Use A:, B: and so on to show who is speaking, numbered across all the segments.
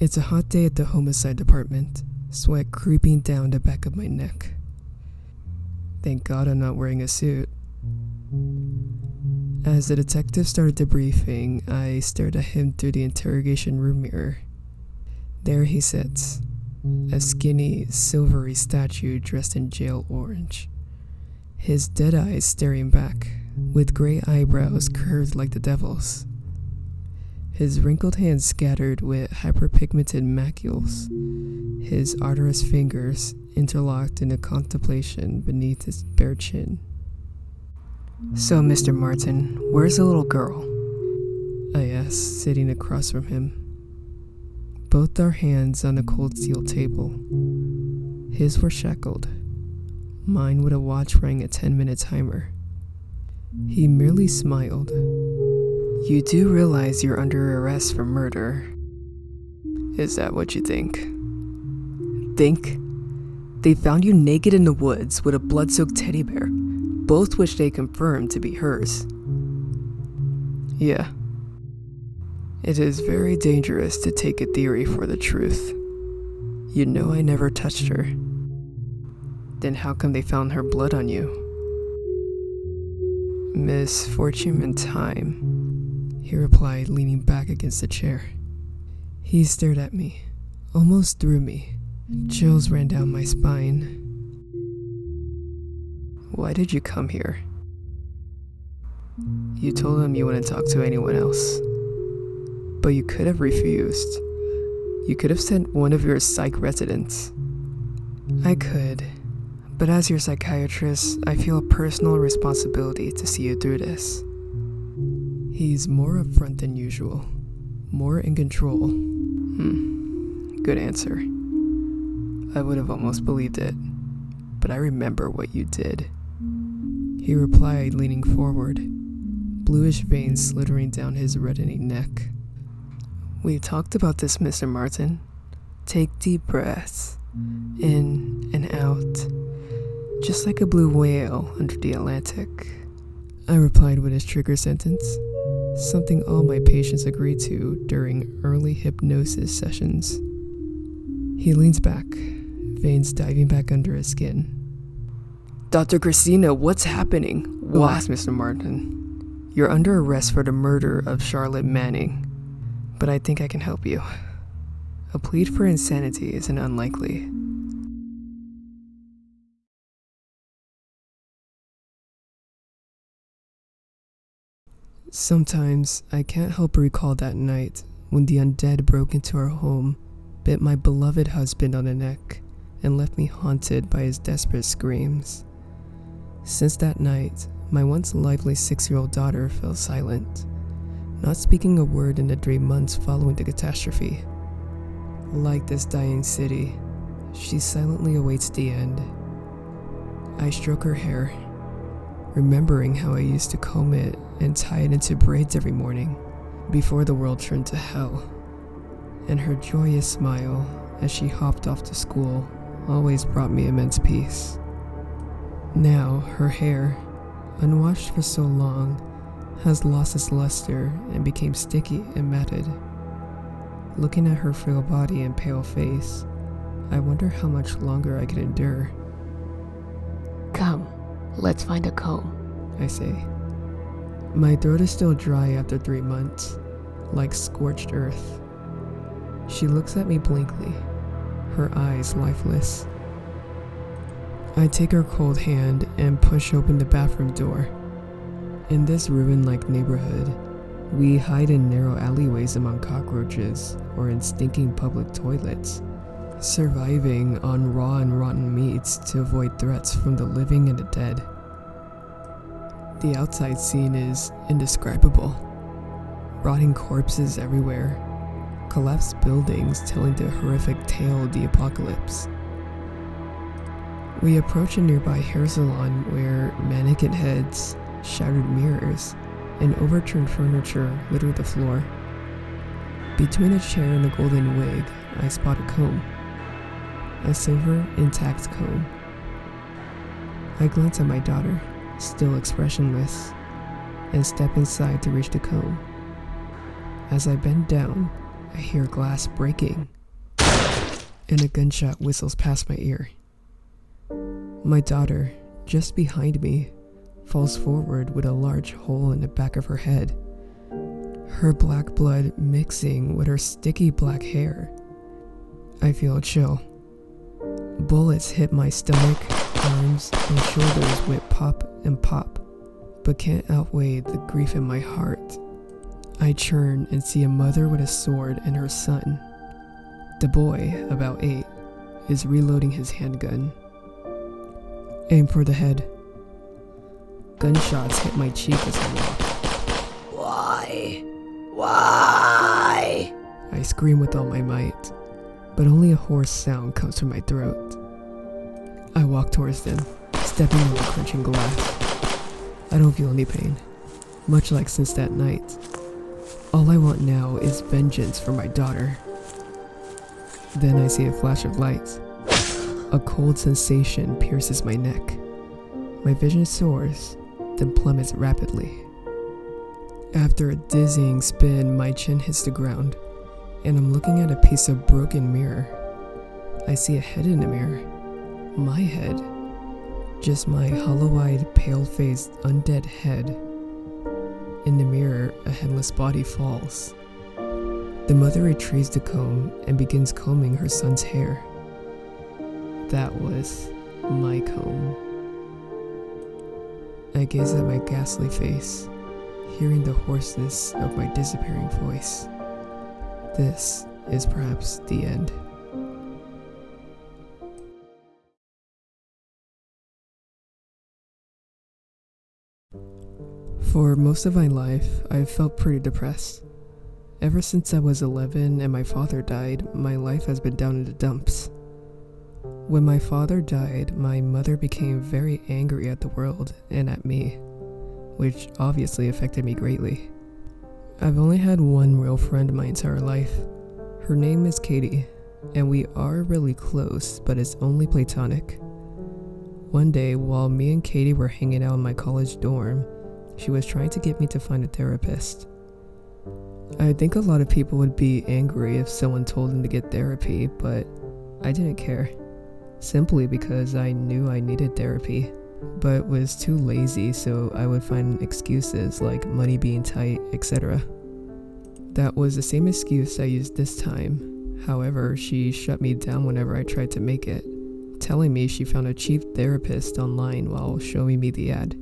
A: It's a hot day at the homicide department, sweat creeping down the back of my neck. Thank God I'm not wearing a suit. As the detective started the briefing, I stared at him through the interrogation room mirror. There he sits, a skinny, silvery statue dressed in jail orange. His dead eyes staring back, with gray eyebrows curved like the devil's. His wrinkled hands scattered with hyperpigmented macules, his arduous fingers interlocked in a contemplation beneath his bare chin. "So, Mr. Martin, where's the little girl?" I asked, sitting across from him. Both our hands on the cold steel table. His were shackled, mine with a watch running a 10-minute timer. He merely smiled. "You do realize you're under arrest for murder. Is that what you think?" "Think? They found you naked in the woods with a blood-soaked teddy bear, both which they confirmed to be hers." "Yeah. It is very dangerous to take a theory for the truth. You know I never touched her. Then how come they found her blood on you?" "Misfortune and time," he replied, leaning back against the chair. He stared at me, almost through me. Chills ran down my spine. "Why did you come here?" "You told them you wouldn't talk to anyone else. But you could have refused. You could have sent one of your psych residents." "I could. But as your psychiatrist, I feel a personal responsibility to see you through this." He's more upfront than usual, more in control. Good answer. I would have almost believed it, but I remember what you did," he replied, leaning forward, bluish veins slithering down his reddening neck. "We talked about this, Mr. Martin. Take deep breaths, in and out, just like a blue whale under the Atlantic," I replied with his trigger sentence, something all my patients agreed to during early hypnosis sessions. He leans back, veins diving back under his skin. "Dr. Christina, what's happening?" "What?" Mr. Martin. "You're under arrest for the murder of Charlotte Manning, but I think I can help you. A plea for insanity isn't unlikely." Sometimes I can't help but recall that night when the undead broke into our home, bit my beloved husband on the neck, and left me haunted by his desperate screams. Since that night, my once lively 6-year-old daughter fell silent, not speaking a word in the 3 months following the catastrophe. Like this dying city, she silently awaits the end. I stroke her hair, remembering how I used to comb it and tie it into braids every morning before the world turned to hell, and her joyous smile as she hopped off to school always brought me immense peace. Now her hair, unwashed for so long, has lost its luster and became sticky and matted. Looking at her frail body and pale face, I wonder how much longer I could endure. "Come, let's find a comb," I say. My throat is still dry after 3 months, like scorched earth. She looks at me blankly, her eyes lifeless. I take her cold hand and push open the bathroom door. In this ruin-like neighborhood, we hide in narrow alleyways among cockroaches or in stinking public toilets, surviving on raw and rotten meats to avoid threats from the living and the dead. The outside scene is indescribable. Rotting corpses everywhere, collapsed buildings telling the horrific tale of the apocalypse. We approach a nearby hair salon where mannequin heads, shattered mirrors, and overturned furniture litter the floor. Between a chair and a golden wig, I spot a comb. A silver, intact comb. I glance at my daughter, still expressionless, and step inside to reach the comb. As I bend down, I hear glass breaking, and a gunshot whistles past my ear. My daughter, just behind me, falls forward with a large hole in the back of her head, her black blood mixing with her sticky black hair. I feel a chill. Bullets hit my stomach, arms, and shoulders with pop and pop, but can't outweigh the grief in my heart. I turn and see a mother with a sword and her son. The boy, about 8, is reloading his handgun. Aim for the head. Gunshots hit my cheek as I walk.
B: Why? Why?
A: I scream with all my might, but only a hoarse sound comes from my throat. I walk towards them, stepping on the crunching glass. I don't feel any pain, much like since that night. All I want now is vengeance for my daughter. Then I see a flash of light. A cold sensation pierces my neck. My vision soars, then plummets rapidly. After a dizzying spin, my chin hits the ground, and I'm looking at a piece of broken mirror. I see a head in the mirror. My head. Just my hollow-eyed, pale-faced, undead head. In the mirror, a headless body falls. The mother retrieves the comb and begins combing her son's hair. That was my comb. I gaze at my ghastly face, hearing the hoarseness of my disappearing voice. This is perhaps the end. For most of my life, I've felt pretty depressed. Ever since I was 11 and my father died, my life has been down in the dumps. When my father died, my mother became very angry at the world and at me, which obviously affected me greatly. I've only had one real friend my entire life. Her name is Katie, and we are really close, but it's only platonic. One day, while me and Katie were hanging out in my college dorm, she was trying to get me to find a therapist. I think a lot of people would be angry if someone told them to get therapy, but I didn't care. Simply because I knew I needed therapy, but was too lazy, so I would find excuses like money being tight, etc. That was the same excuse I used this time. However, she shut me down whenever I tried to make it, telling me she found a cheap therapist online while showing me the ad.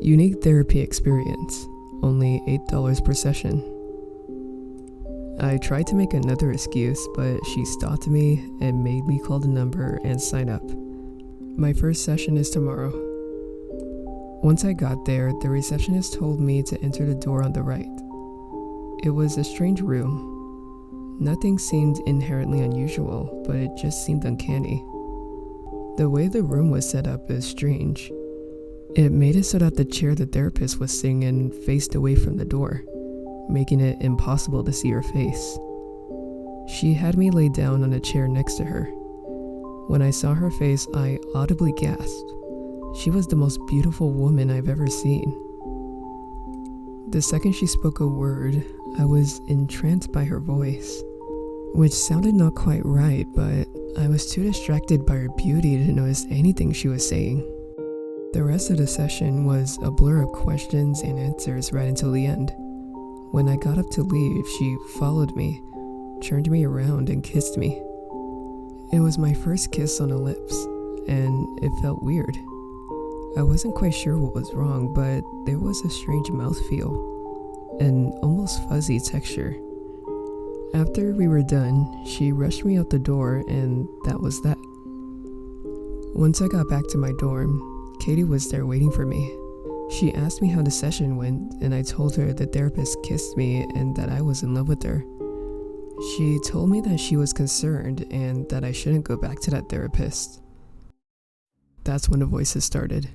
A: Unique therapy experience, only $8 per session. I tried to make another excuse, but she stopped me and made me call the number and sign up. My first session is tomorrow. Once I got there, the receptionist told me to enter the door on the right. It was a strange room. Nothing seemed inherently unusual, but it just seemed uncanny. The way the room was set up is strange. It made it so that the chair the therapist was sitting in faced away from the door, making it impossible to see her face. She had me lay down on a chair next to her. When I saw her face, I audibly gasped. She was the most beautiful woman I've ever seen. The second she spoke a word, I was entranced by her voice, which sounded not quite right, but I was too distracted by her beauty to notice anything she was saying. The rest of the session was a blur of questions and answers right until the end. When I got up to leave, she followed me, turned me around, and kissed me. It was my first kiss on the lips, and it felt weird. I wasn't quite sure what was wrong, but there was a strange mouthfeel, an almost fuzzy texture. After we were done, she rushed me out the door, and that was that. Once I got back to my dorm, Katie was there waiting for me. She asked me how the session went, and I told her the therapist kissed me and that I was in love with her. She told me that she was concerned and that I shouldn't go back to that therapist. That's when the voices started.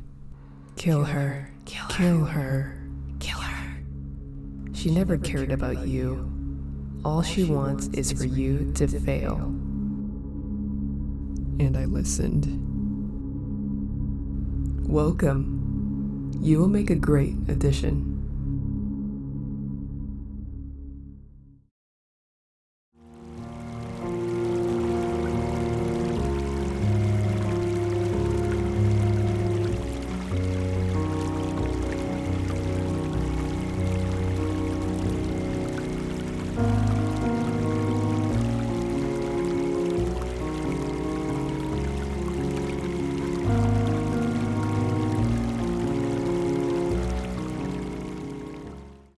A: Kill her. Kill her. Kill her. She never cared about you. All she wants is for you to fail. And I listened. Welcome. You will make a great addition.